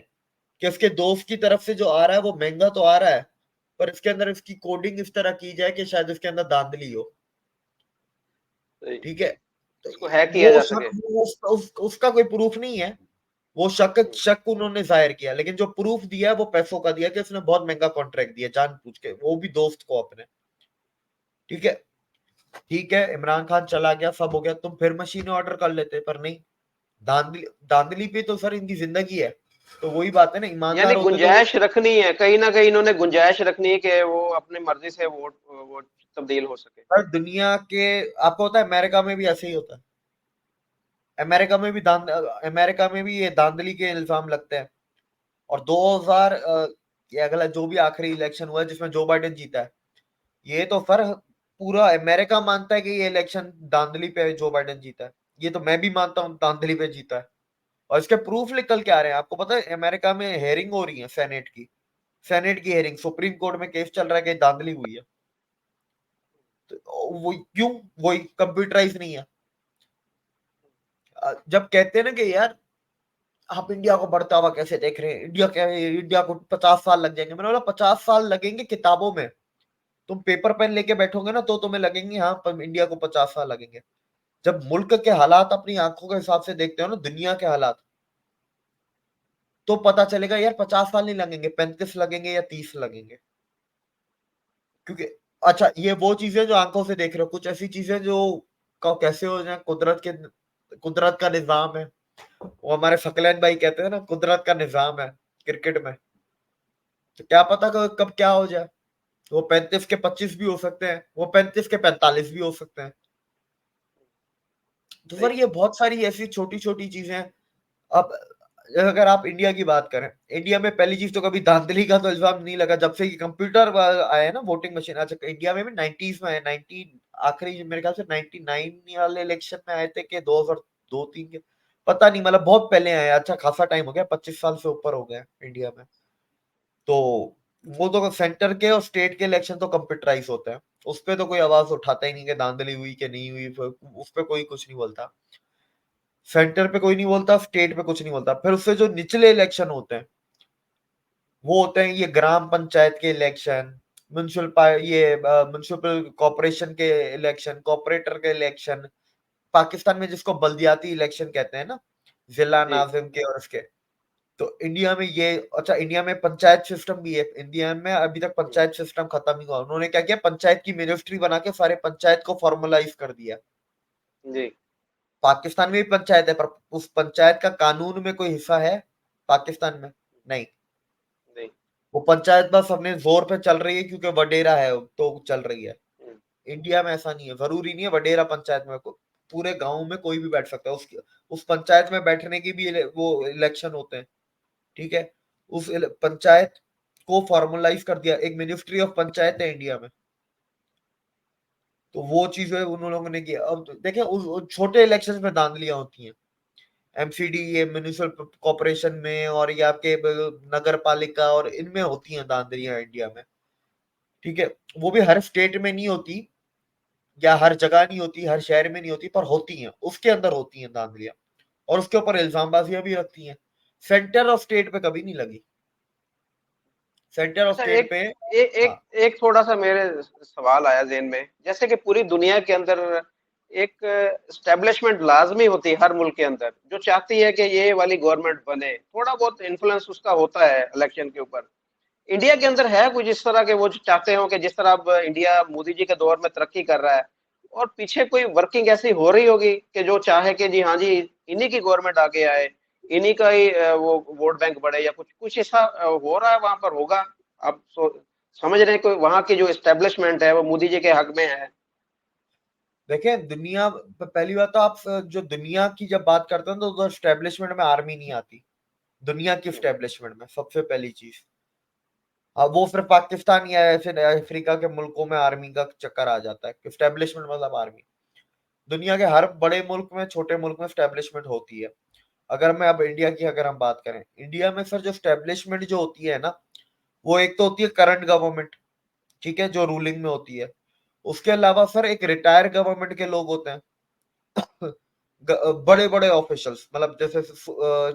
कि उसके दोस्त की तरफ से जो आ रहा है वो महंगा तो आ रहा है, पर इसके अंदर इसकी कोडिंग इस तरह की जाए कि शायद इसके अंदर धांधली हो। सही। ठीक है, तो उसको हैक किया वो जा शक सके। उसका कोई प्रूफ नहीं है। वो शक हम्म, शक उन्होंने जाहिर किया, लेकिन जो प्रूफ दिया है वो पैसों का दिया कि उसने बहुत महंगा कॉन्ट्रैक्ट दिया जानबूझ के, वो भी दोस्त को अपने। ठीक है, ठीक है, इमरान खान चला गया, सब हो गया, तुम फिर मशीनें ऑर्डर कर लेते, पर नहीं। धांधली धांधली पे तो सर इनकी जिंदगी है। तो वही बात है ना, यानी ईमानदार होते तो गुंजाइश रखनी है, कहीं ना कहीं इन्होंने गुंजाइश रखनी है कि वो अपनी मर्जी से वोट तब्दील हो सके। हर दुनिया के, आपको पता है अमेरिका में भी ऐसे ही होता है। अमेरिका में भी ये धांधली के इल्जाम लगते हैं। और 2000 ये अगला जो भी आखिरी इलेक्शन हुआ है जिसमें जो बाइडेन जीता है, ये तो सर पूरा अमेरिका मानता है कि ये इलेक्शन धांधली पे जो बाइडेन जीता है। ये तो मैं भी मानता हूँ धांधली पे जीता है। और इसके प्रूफ निकल के आ रहे हैं। आपको पता है अमेरिका में हेयरिंग हो रही है सेनेट की हेयरिंग, सुप्रीम कोर्ट में केस चल रहा है कि धांधली हुई है। तो वो क्यों, वही कंप्यूटराइज नहीं है। जब कहते हैं ना कि यार आप इंडिया को बढ़ता हुआ कैसे देख रहे हैं, इंडिया को 50 साल लग जाएंगे, मैंने बोला 50 साल लगेंगे किताबों में, तुम पेपर पेन लेके बैठोगे ना तो तुम्हें लगेंगे हाँ पर इंडिया को 50 साल लगेंगे। जब मुल्क के हालात अपनी आंखों के हिसाब से देखते हो ना, दुनिया के हालात, तो पता चलेगा यार 50 साल नहीं लगेंगे, 35 लगेंगे या 30 लगेंगे। क्योंकि अच्छा, ये वो चीजें जो आंखों से देख रहे हो, कुछ ऐसी चीजें जो कैसे हो जाए, कुदरत का निजाम है। वो हमारे फकलैन भाई कहते हैं ना, कुदरत का निजाम है क्रिकेट में। तो क्या पता कब क्या हो जाए। वो 35 के 25 भी हो सकते हैं, वो 35 के 45 भी हो सकते हैं। तो सर सही। ये बहुत सारी ऐसी छोटी छोटी चीजें हैं। अब अगर आप इंडिया की बात करें, इंडिया में पहली चीज तो कभी धांधली का तो इल्जाम नहीं लगा जब से कि कंप्यूटर आया है ना, वोटिंग मशीन। अच्छा, इंडिया में भी 90s में आया, 90 आखिरी मेरे ख्याल से 99 वाले इलेक्शन में आए थे कि 2002-3 के, पता नहीं, मतलब बहुत पहले आया। अच्छा खासा टाइम हो गया, 25 साल से ऊपर हो गया इंडिया में। तो वो तो सेंटर के और स्टेट के इलेक्शन तो कंप्यूटराइज होते हैं, उस पे तो कोई आवाज उठाता ही नहीं कि धांधली हुई कि नहीं हुई, उस पे कोई कुछ नहीं बोलता। सेंटर पे कोई नहीं बोलता, स्टेट पे कुछ नहीं बोलता। फिर उससे जो निचले इलेक्शन होते हैं, वो होते हैं ये ग्राम पंचायत के इलेक्शन, म्यूनसिपल कॉर्पोरेशन के इलेक्शन, कॉर्पोरेटर के इलेक्शन, पाकिस्तान में जिसको बल्दियाती इलेक्शन कहते हैं ना, जिला जी। नाजिम के और इसके। तो इंडिया में ये, अच्छा इंडिया में पंचायत सिस्टम भी है। इंडिया में अभी तक हम्म, पंचायत सिस्टम खत्म नहीं हुआ। उन्होंने क्या किया, पंचायत की मिनिस्ट्री बना के सारे पंचायत को फॉर्मलाइज कर दिया। जी। पाकिस्तान में भी पंचायत है, पर उस पंचायत का कानून में कोई हिस्सा है पाकिस्तान में? नहीं। जी। वो पंचायत बस अपने जोर पे चल रही है क्योंकि वडेरा है तो चल रही है। हम्म, इंडिया में ऐसा नहीं है, जरूरी नहीं है वडेरा पंचायत में पूरे गांव में कोई भी बैठ सकता है। उस पंचायत में बैठने की भी वो इलेक्शन होते हैं। ठीक है, पंचायत को फॉर्मलाइज कर दिया, एक मिनिस्ट्री ऑफ पंचायत है इंडिया में। तो वो चीजें उन लोगों ने किया। अब देखें उस छोटे इलेक्शन में धांधलियां होती हैं, एमसीडी, ये म्यूनिसिपल कॉर्पोरेशन में, और ये आपके नगर पालिका और इनमें होती हैं धांधलियां इंडिया में। ठीक है, वो भी हर स्टेट में नहीं होती या हर जगह नहीं होती, हर शहर में नहीं होती, पर होती हैं, उसके अंदर होती हैं धांधलियां। और उसके ऊपर इल्जामबाजियां भी रखती हैं। सेंटर और स्टेट पे कभी नहीं लगी। सेंटर और अच्छा, स्टेट पे। एक हाँ, एक थोड़ा सा मेरे सवाल आया ज़हन में, जैसे कि पूरी दुनिया के अंदर एक एस्टेब्लिशमेंट लाजमी होती है हर मुल्क के अंदर, जो चाहती है कि ये वाली गवर्नमेंट बने, थोड़ा बहुत इन्फ्लुएंस उसका होता है इलेक्शन के ऊपर। इंडिया के अंदर है कुछ इस तरह के, वो जो चाहते हो कि जिस तरह अब इंडिया मोदी जी के दौर में तरक्की कर रहा है, और पीछे कोई वर्किंग ऐसी हो रही होगी कि जो चाहे कि जी हाँ जी, इन्हीं की गवर्नमेंट आगे आए, इन्हीं का ही वो वोट बैंक बढ़े, या कुछ कुछ ऐसा हो रहा है वहां पर होगा? आप समझ रहे हैं कि वहां की जो एस्टेब्लिशमेंट है वो मोदी जी के हक में है? देखें दुनिया, पहली बात तो आप जो दुनिया की जब बात करते हैं तो स्टैब्लिशमेंट में आर्मी नहीं आती। दुनिया की हम्म, स्टैब्लिशमेंट में सबसे पहली चीज, अब वो फिर पाकिस्तान या ऐसे अफ्रीका के मुल्कों में आर्मी का चक्कर आ जाता है। स्टैब्लिशमेंट मतलब आर्मी। दुनिया के हर बड़े मुल्क में, छोटे मुल्क में स्टैब्लिशमेंट होती है। अगर मैं अब इंडिया की अगर हम बात करें, इंडिया में सर जो स्टैब्लिशमेंट जो होती है ना, वो एक तो होती है करंट गवर्नमेंट, ठीक है, जो रूलिंग में होती है। उसके अलावा सर एक रिटायर गवर्नमेंट के लोग होते हैं बड़े बड़े ऑफिशियल्स, मतलब जैसे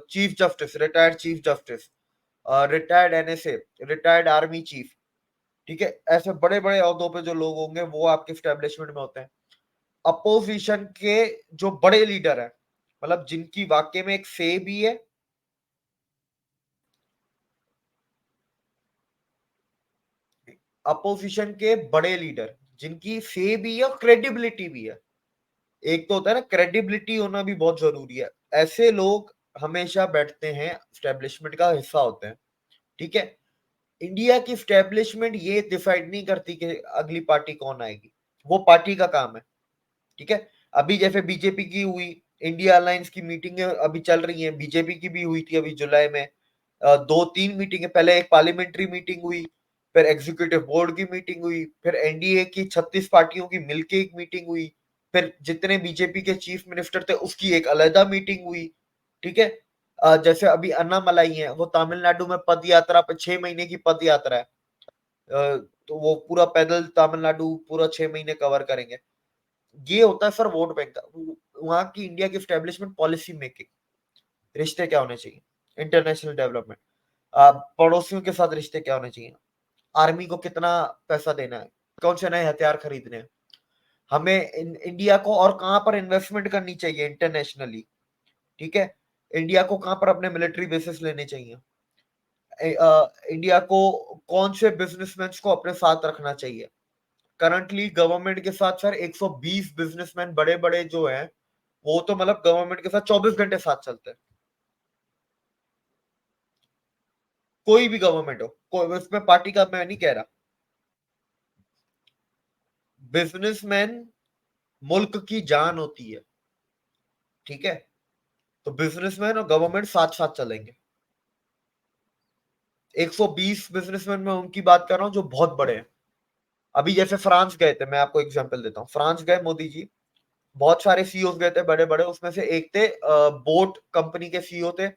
chief justice, retired chief justice, retired NSA, retired army chief, ठीक है, ऐसे बड़े बड़े ओहदों पे जो लोग होंगे वो आपके स्टैब्लिशमेंट में होते हैं। अपोजिशन के जो बड़े लीडर हैं, मतलब जिनकी वाकई में एक से भी है, अपोजिशन के बड़े लीडर जिनकी से भी है और क्रेडिबिलिटी भी है। एक तो होता है ना, क्रेडिबिलिटी होना भी बहुत जरूरी है। ऐसे लोग हमेशा बैठते हैं, स्टैब्लिशमेंट का हिस्सा होते हैं, ठीक है। इंडिया की स्टैब्लिशमेंट ये डिसाइड नहीं करती कि अगली पार्टी कौन आएगी, वो पार्टी का काम है, ठीक है। अभी जैसे बीजेपी की हुई, इंडिया अलायंस की मीटिंग अभी चल रही है, बीजेपी की भी हुई थी अभी जुलाई में, 2-3 मीटिंग, पहले एक पार्लियामेंट्री मीटिंग हुई, फिर एग्जीक्यूटिव बोर्ड की मीटिंग हुई, फिर एनडीए की 36 पार्टियों की मिलके एक मीटिंग हुई, फिर जितने बीजेपी के चीफ मिनिस्टर थे उसकी एक अलग मीटिंग हुई, ठीक है। जैसे अभी अन्नामलाई है, वो तमिलनाडु में पद यात्रा पे 6 महीने की पद यात्रा है, तो वो पूरा पैदल तमिलनाडु पूरा 6 महीने कवर करेंगे। ये होता है सर वोट बैंक का। वहां की इंडिया की स्टैब्लिशमेंट पॉलिसी मेकिंग, रिश्ते क्या होने चाहिए, इंटरनेशनल डेवलपमेंट, पड़ोसियों के साथ रिश्ते क्या होने चाहिए, आर्मी को कितना पैसा देना है, कौन से नए हथियार खरीदने हैं, हमें इंडिया को और कहां पर इन्वेस्टमेंट करनी चाहिए इंटरनेशनली, ठीक है। इंडिया को कहां पर अपने मिलिट्री बेसिस लेने चाहिए, इंडिया को कौन से बिजनेसमैन को अपने साथ रखना चाहिए। करंटली गवर्नमेंट के साथ सर 120 बिजनेसमैन बड़े बड़े जो हैं, वो तो मतलब गवर्नमेंट के साथ 24 घंटे साथ चलते हैं। कोई भी गवर्नमेंट हो, कोई इसमें पार्टी का मैं नहीं कह रहा, बिजनेसमैन मुल्क की जान होती है, ठीक है। तो बिजनेसमैन और गवर्नमेंट साथ साथ चलेंगे। 120 बिजनेसमैन में उनकी बात कर रहा हूं जो बहुत बड़े हैं। अभी जैसे फ्रांस गए थे, मैं आपको एग्जांपल देता हूँ, फ्रांस गए मोदी जी, बहुत सारे सीईओ गए थे बड़े बड़े, उसमें से एक थे बोट कंपनी के सीईओ थे,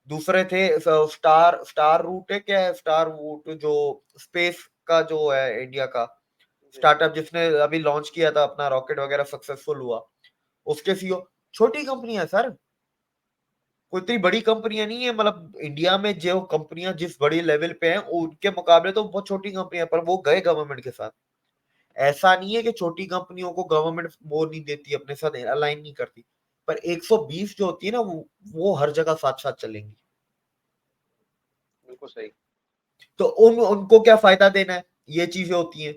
दूसरे थे स्टार स्टार रूट है क्या है, स्टार रूट जो स्पेस का जो है इंडिया का जी। स्टार्टअप, जिसने अभी लॉन्च किया था अपना रॉकेट वगैरह सक्सेसफुल हुआ, उसके सीईओ। छोटी कंपनी है सर, कोई इतनी बड़ी कंपनियां नहीं है, मतलब इंडिया में जो कंपनियां जिस बड़ी लेवल पे हैं उनके मुकाबले तो बहुत छोटी कंपनियां, पर वो गए गवर्नमेंट के साथ। ऐसा नहीं है कि छोटी कंपनियों को गवर्नमेंट वो नहीं देती, अपने साथ अलाइन नहीं करती, पर 120 जो होती है ना, वो हर जगह साथ साथ चलेंगी। बिल्कुल सही। तो उनको क्या फायदा देना है, ये चीजें होती हैं,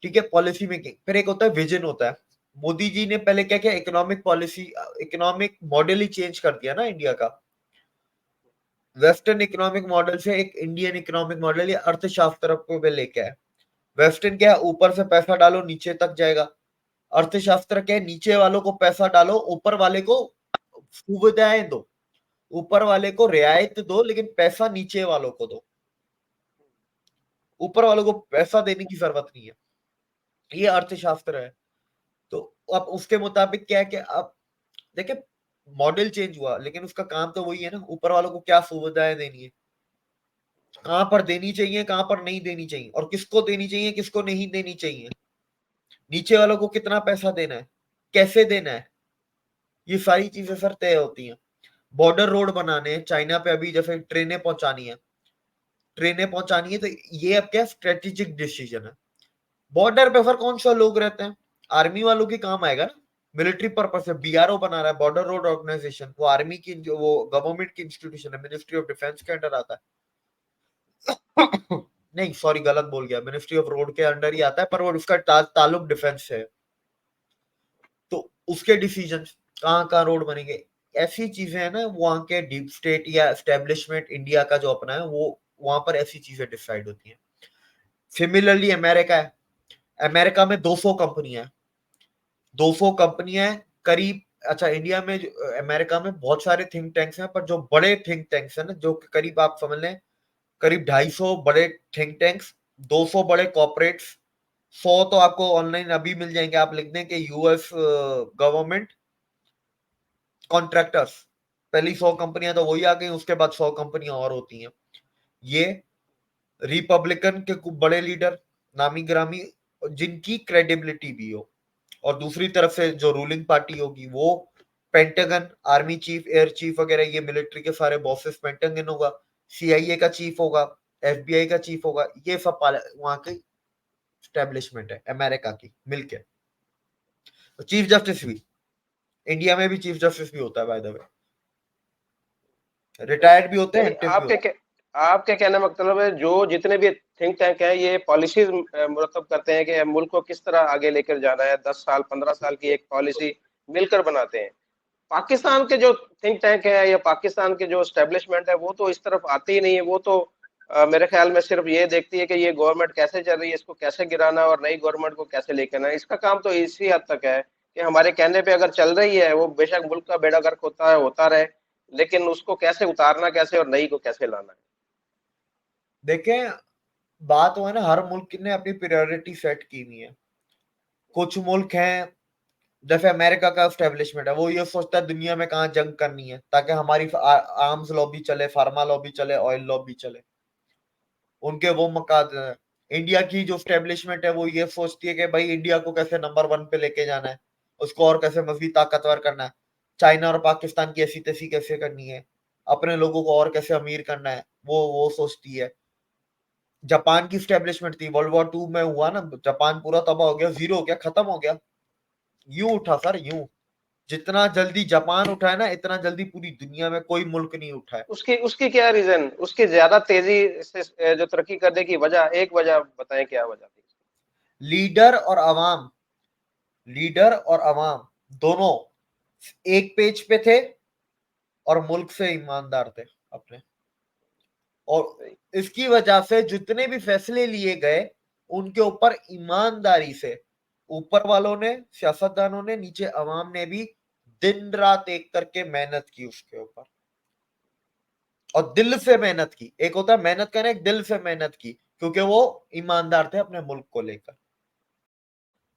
ठीक है। पॉलिसी मेकिंग, फिर एक होता है विजन होता है। मोदी जी ने पहले क्या किया, इकोनॉमिक पॉलिसी, इकोनॉमिक मॉडल ही चेंज कर दिया ना इंडिया का। वेस्टर्न इकोनॉमिक मॉडल से एक इंडियन इकोनॉमिक मॉडल या अर्थशास्त्र पे लेके आए। वेस्टर्न क्या है, ऊपर से पैसा डालो नीचे तक जाएगा। अर्थशास्त्र क्या है, नीचे वालों को पैसा डालो, ऊपर वाले को सुविधाएं दो, ऊपर वाले को रियायत दो, लेकिन पैसा नीचे वालों को दो। ऊपर वालों को पैसा देने की जरूरत नहीं है, ये अर्थशास्त्र है। तो अब उसके मुताबिक क्या है कि अब देखिए, मॉडल चेंज हुआ लेकिन उसका काम तो वही है ना, ऊपर वालों को क्या सुविधाएं देनी है, कहां पर देनी चाहिए, कहां पर नहीं देनी चाहिए, और किसको देनी चाहिए, किसको नहीं देनी चाहिए, नीचे वालों को कितना पैसा देना है, कैसे देना है, ये सारी चीजें सर तय होती हैं। बॉर्डर रोड बनाने हैं चाइना पे, अभी जैसे ट्रेनें पहुंचानी है, तो ये अब क्या स्ट्रेटेजिक डिसीजन है। बॉर्डर पे सर कौन सा लोग रहते हैं, आर्मी वालों के काम आएगा ना, मिलिट्री पर्पस से बीआरओ बना रहा है, बॉर्डर रोड ऑर्गेनाइजेशन, वो आर्मी की जो वो गवर्नमेंट की इंस्टीट्यूशन है, मिनिस्ट्री ऑफ डिफेंस के अंडर आता है। नहीं सॉरी, गलत बोल गया, मिनिस्ट्री ऑफ रोड के अंडर ही आता है, पर वो उसका ताल्लुक डिफेंस से है। तो उसके डिसीजन, कहाँ कहाँ रोड बनेंगे, ऐसी चीजें है ना, वहां के डीप स्टेट या एस्टेब्लिशमेंट इंडिया का जो अपना है, वो वहां पर ऐसी चीजें डिसाइड होती हैं। सिमिलरली अमेरिका है, अमेरिका में 200 कंपनियां हैं, 200 कंपनियां हैं करीब। अच्छा, इंडिया में अमेरिका में बहुत सारे थिंक टैंक्स हैं, पर जो बड़े थिंक टैंक्स हैं ना, जो करीब आप समझ लें करीब 250 बड़े थिंक टैंक्स, 200 बड़े कॉर्पोरेट्स, 100 तो आपको ऑनलाइन अभी मिल जाएंगे, आप लिख दें कि यूएस गवर्नमेंट कॉन्ट्रैक्टर्स, पहली 100 कंपनियां तो वही आ गई, उसके बाद 100 कंपनियां और होती हैं। ये रिपब्लिकन के कुछ बड़े लीडर, नामी गिरामी, जिनकी क्रेडिबिलिटी भी हो, और दूसरी तरफ से जो रूलिंग पार्टी होगी वो pentagon, army chief, air chief वगैरह, ये मिलिट्री के सारे बॉसेस पेंटागन होगा, सीआईए का चीफ होगा, एफबीआई का चीफ होगा, ये सब वहां की स्टैब्लिशमेंट है अमेरिका की मिलके। चीफ जस्टिस भी, इंडिया में भी चीफ जस्टिस भी होता है बाय द वे, रिटायर्ड भी होते हैं, यानी एक्टिव भी होते आपके कहने का मतलब है जो जितने भी थिंक टैंक है ये पॉलिसीज मुरतब करते हैं कि मुल्क को किस तरह आगे लेकर जाना है, 10 साल 15 साल की एक पॉलिसी मिलकर बनाते हैं। पाकिस्तान के जो थिंक टैंक है या पाकिस्तान के जो स्टैब्लिशमेंट है वो तो इस तरफ आती ही नहीं है। वो तो मेरे ख्याल में सिर्फ ये देखती है कि ये गवर्नमेंट कैसे चल रही है, इसको कैसे गिराना और नई गवर्नमेंट को कैसे लेकर आना। इसका काम तो इसी हद तक है कि हमारे कहने पे अगर चल रही है वो बेशक मुल्क का बेड़ा गर्क होता रहे, लेकिन उसको कैसे उतारना कैसे और नई को कैसे लाना है। देखें, बात वो है ना, हर मुल्क ने अपनी प्रायोरिटी सेट की हुई है। कुछ मुल्क हैं, जैसे अमेरिका का स्टैब्लिशमेंट है, वो ये सोचता है दुनिया में कहाँ जंग करनी है ताकि हमारी आर्म्स लॉबी चले, फार्मा लॉबी चले, ऑयल लॉबी चले, उनके वो मकाद हैं। इंडिया की जो स्टैब्लिशमेंट है वो ये सोचती है कि भाई इंडिया को कैसे नंबर 1 पे लेके जाना है, उसको और कैसे मजबूत ताकतवर करना है, चाइना और पाकिस्तान की ऐसी तैसी कैसे करनी है, अपने लोगों को और कैसे अमीर करना है, वो सोचती है। जापान की स्टैब्लिशमेंट थी, वर्ल्ड वॉर 2 में हुआ ना, जापान पूरा तबाह हो गया, जीरो हो गया, खत्म हो गया। यूं उठा सर, यूं। जितना जल्दी जापान उठा है ना, इतना जल्दी पूरी दुनिया में कोई मुल्क नहीं उठा है। उसकी उसकी क्या रीजन, उसकी ज्यादा तेजी से जो तरक्की करने की वजह, एक वजह बताएं क्या वजह थी। लीडर और अवाम, लीडर और अवाम दोनों एक पेज पे थे और मुल्क से ईमानदार थे अपने, और सही। इसकी वजह से जितने भी फैसले लिए गए उनके ऊपर ईमानदारी से ऊपर वालों ने, सियासतदानों ने, नीचे अवाम ने भी दिन रात एक करके मेहनत की उसके ऊपर, और दिल से मेहनत की। एक होता है मेहनत करना, एक दिल से मेहनत की, क्योंकि वो ईमानदार थे अपने मुल्क को लेकर।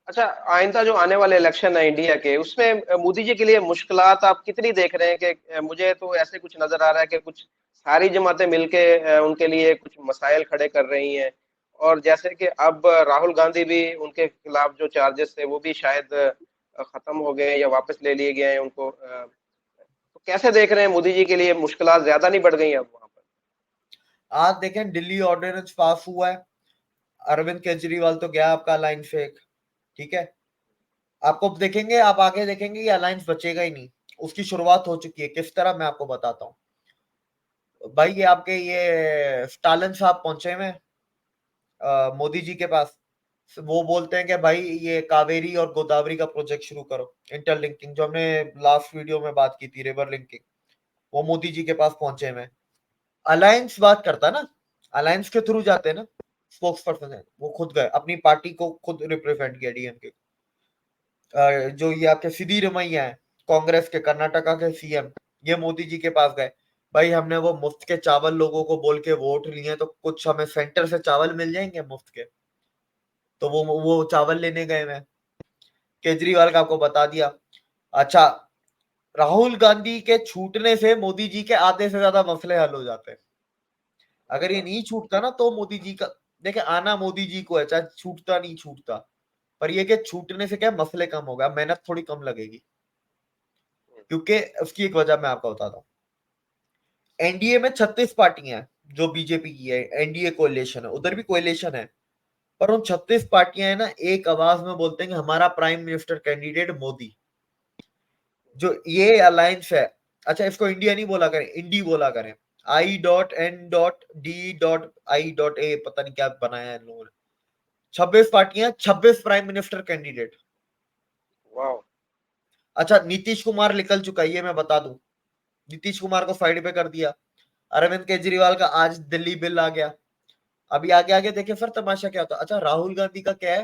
अच्छा, आइंदा जो आने वाले इलेक्शन है इंडिया के, उसमें मोदी जी के लिए मुश्किलात आप कितनी देख रहे हैं? कि मुझे तो ऐसे कुछ नजर आ रहा है कि कुछ सारी जमातें मिलके उनके लिए कुछ मसाइल खड़े कर रही हैं। और जैसे कि अब राहुल गांधी भी, उनके खिलाफ जो चार्जेस थे वो भी शायद खत्म हो गए या वापस ले लिए गए हैं उनको। तो कैसे देख रहे हैं मोदी जी के लिए मुश्किलात ज्यादा नहीं बढ़ गई अब वहां पर? आज देखें, दिल्ली ऑर्डिनेंस पास हुआ है, अरविंद केजरीवाल तो गया आपका अलायंस फेक, ठीक है। आपको देखेंगे, आप आगे देखेंगे ये अलायंस बचेगा ही नहीं। उसकी शुरुआत हो चुकी है, किस तरह मैं आपको बताता हूँ भाई। ये आपके ये स्टालिन साहब पहुंचे हुए मोदी जी के पास। वो बोलते हैं कि भाई ये कावेरी और गोदावरी का प्रोजेक्ट शुरू करो, इंटरलिंकिंग, जो हमने लास्ट वीडियो में बात की थी, रिवर लिंकिंग। वो मोदी जी के पास पहुंचे हुए। अलायंस बात करता है ना, अलायंस के थ्रू जाते हैं ना, स्पोक्स पर्सन है, वो खुद गए, अपनी पार्टी को खुद रिप्रेजेंट किया, डीएमके। जो ये आपके सिद्धरामैया है, कांग्रेस के कर्नाटका के सीएम, ये मोदी जी के पास गए। भाई हमने वो मुफ्त के चावल लोगों को बोल के वोट लिए, तो कुछ हमें सेंटर से चावल मिल जाएंगे मुफ्त के, तो वो चावल लेने गए। मैं केजरीवाल का आपको बता दिया। अच्छा, राहुल गांधी के छूटने से मोदी जी के आधे से ज्यादा मसले हल हो जाते हैं। अगर ये अच्छा। नहीं छूटता ना तो मोदी जी का, देखे आना मोदी जी को है, चाहे छूटता नहीं छूटता, पर ये कि छूटने से क्या मसले कम होगा, मेहनत थोड़ी कम लगेगी। क्योंकि उसकी एक वजह मैं आपको बताता हूँ। एनडीए में 36 पार्टियां हैं, जो बीजेपी की है, एनडीए कोalition है, उधर भी कोalition है, पर उन 36 पार्टियां है ना, एक आवाज में बोलते हैं कि हमारा प्राइम मिनिस्टर कैंडिडेट मोदी। जो ये अलायंस है, अच्छा इसको इंडिया नहीं बोला करें, इंडी बोला करें, I.N.D.I.A, पता नहीं क्या बनाया है इन लोगों ने। 26 पार्टियां, 26 प्राइम मिनिस्टर कैंडिडेट। वाह। अच्छा, नीतीश कुमार निकल चुका है, ये मैं बता दूं, नीतीश कुमार को साइड पे कर दिया। अरविंद केजरीवाल का आज दिल्ली बिल आ गया। अभी आगे आगे देखिए फिर तमाशा क्या होता है। अच्छा, राहुल गांधी का क्या है,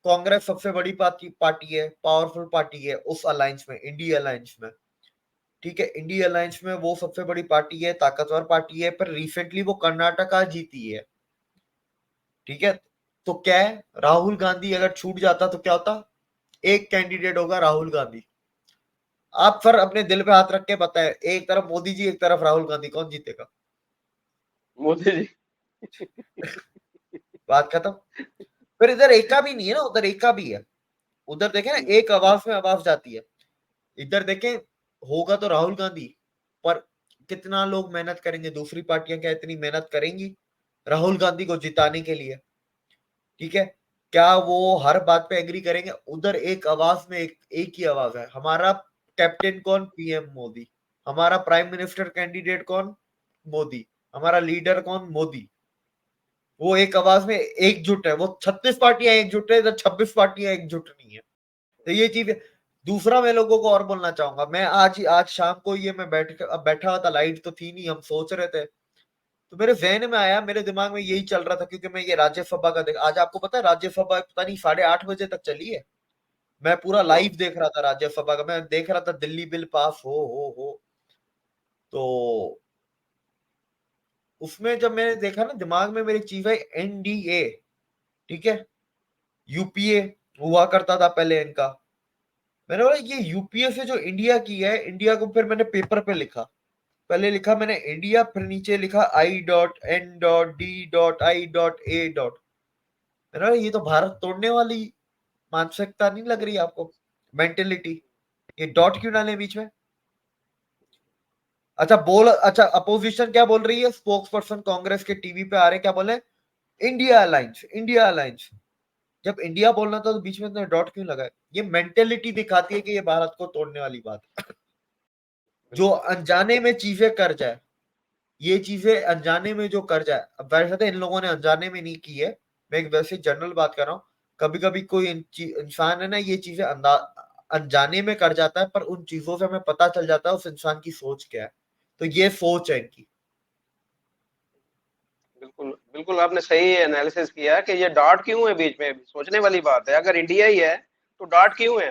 कांग्रेस सबसे बड़ी पार्टी है, पावरफुल पार्टी है उस अलायंस में, इंडिया अलायंस में, ठीक है। इंडिया अलायंस में वो सबसे बड़ी पार्टी है, ताकतवर पार्टी है, पर रिसेंटली वो कर्नाटका जीती है, ठीक है। तो क्या है, राहुल गांधी अगर छूट जाता तो क्या होता, एक कैंडिडेट होगा राहुल गांधी। आप फिर अपने दिल पे हाथ रख के बताएं, एक तरफ मोदी जी, एक तरफ राहुल गांधी, कौन जीतेगा? मोदी जी। बात खत्म। फिर इधर एका भी नहीं है ना, उधर एका भी है। उधर देखे ना, एक आवाज में आवाज जाती है। इधर देखें, होगा तो राहुल गांधी, पर कितना लोग मेहनत करेंगे? दूसरी पार्टियां क्या इतनी मेहनत करेंगी राहुल गांधी को जिताने के लिए? ठीक है, क्या वो हर बात पे एग्री करेंगे? उधर एक आवाज में एक ही आवाज है, हमारा कैप्टन कौन? पीएम मोदी। हमारा प्राइम मिनिस्टर कैंडिडेट कौन? मोदी। हमारा लीडर कौन? मोदी। वो एक आवाज में एकजुट है। वो 36 पार्टियां एकजुट है, 26 पार्टियां एकजुट नहीं है। तो ये चीज। दूसरा मैं लोगों को और बोलना चाहूंगा, मैं आज शाम को ये मैं बैठा हुआ था, लाइट तो थी नहीं, हम सोच रहे थे, तो मेरे जहन में आया, मेरे दिमाग में यही चल रहा था, क्योंकि मैं ये राज्यसभा का आज आपको पता है राज्यसभा पता नहीं 8:30 बजे तक चली है। मैं पूरा लाइव देख रहा था राज्यसभा का, मैं देख रहा था दिल्ली बिल पास हो। तो उसमें जब मैंने देखा ना, दिमाग में मेरी चीज है एनडीए। ठीक है, यूपीए हुआ करता था पहले इनका। मैंने बोला ये यूपीए से जो इंडिया की है, इंडिया को फिर मैंने पेपर पे लिखा। पहले लिखा मैंने इंडिया, फिर नीचे लिखा I.N.D.I.A. मैंने बोला ये तो भारत तोड़ने वाली मानसिकता नहीं लग रही आपको? मेंटेलिटी, ये डॉट क्यों डाले बीच में? अच्छा, अपोजिशन क्या बोल रही है? स्पोक्स पर्सन कांग्रेस के टीवी पे आ रहे, क्या बोले? India alliance, India alliance. जब इंडिया बोलना था तो बीच में डॉट क्यों लगाए? ये मेंटेलिटी दिखाती है कि ये भारत को तोड़ने वाली बात है। जो बिल्कुल बिल्कुल। अनजाने में चीजें कर जाए, ये चीजें अनजाने में जो कर जाए, अब वैसे तो इन लोगों ने अनजाने में नहीं की है, मैं एक वैसे जनरल बात कर रहा हूँ। कभी कभी कोई इंसान है ना, ये चीजें अनजाने में कर जाता है, पर उन चीजों से हमें पता चल जाता है उस इंसान की सोच क्या है। तो ये सोच है इनकी। बिल्कुल बिल्कुल, आपने सही एनालिसिस किया है कि ये डॉट क्यों है बीच में, सोचने वाली बात है। अगर इंडिया ही है तो डॉट क्यों है?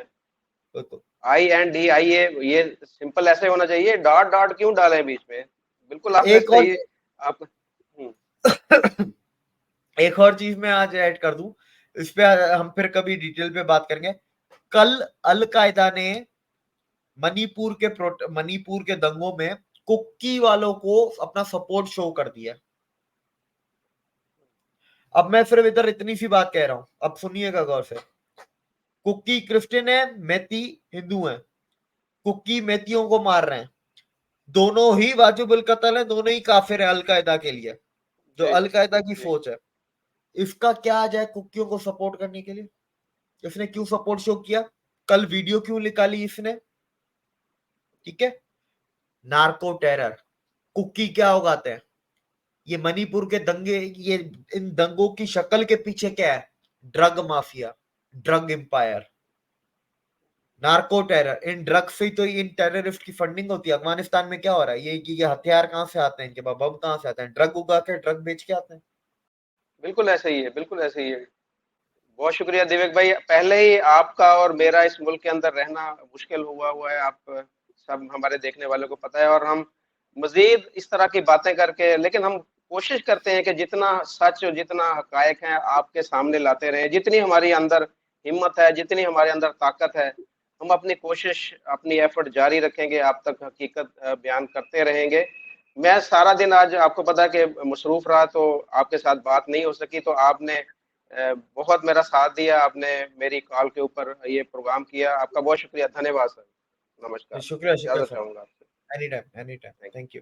बिल्कुल। INDIA, ये सिंपल ऐसे होना चाहिए, डॉट डॉट क्यों डाले बीच में? बिल्कुल आपने एक और सही। आप एक और चीज मैं आज ऐड कर दूं, इस पे हम फिर कभी डिटेल पे बात करेंगे। कल अलकायदा ने मणिपुर के दंगों में कुक्की वालों को अपना सपोर्ट शो कर दिया। अब मैं सिर्फ इधर इतनी सी बात कह रहा हूं, अब सुनिएगा गौर से। कुक्की क्रिश्चियन है, मैती हिंदू है। कुक्की मैतियों को मार रहे हैं। दोनों ही वाजिबुल कत्ल है, दोनों ही काफिर है अलकायदा के लिए, जो जी अलकायदा की जी। सोच है। इसका क्या आ जाए कुक्कियों को सपोर्ट करने के लिए? इसने क्यों सपोर्ट शो किया? कल वीडियो क्यों निकाली इसने? ठीक है, नार्को टेरर। कुक्की क्या उगाते हैं? ये मणिपुर के दंगे, ये इन दंगों की शक्ल के पीछे क्या है? Drug mafia, drug empire, narco terror. इन ड्रग से ही तो इन टेररिस्ट की फंडिंग होती है। अफगानिस्तान में क्या हो रहा है? ये हथियार कहां से आते हैं? इनके पास बम कहां से आते हैं? ड्रग उगा के ड्रग बेच के आते हैं। बिल्कुल ऐसे ही है, बिल्कुल ऐसे ही है। बहुत शुक्रिया दिवेक भाई, पहले ही आपका और मेरा इस मुल्क के अंदर रहना मुश्किल हुआ है, आप सब हमारे देखने वालों को पता है। और हम मजीद इस तरह की बातें करके, लेकिन हम कोशिश करते हैं कि जितना सच और जितना हकायक है आपके सामने लाते रहें। जितनी हमारी अंदर हिम्मत है, जितनी हमारे अंदर ताकत है, हम अपनी कोशिश, अपनी एफर्ट जारी रखेंगे, आप तक हकीकत बयान करते रहेंगे। मैं सारा दिन आज आपको पता है कि मसरूफ रहा, तो आपके साथ बात नहीं हो सकी, तो आपने बहुत मेरा साथ दिया, आपने मेरी कॉल के ऊपर ये प्रोग्राम किया। आपका बहुत शुक्रिया, धन्यवाद सर। नमस्कार, शुक्रिया, शुक्रिया इजाजत सर। चाहूंगा आपसे। Any time, any time. Thank you. Thank you.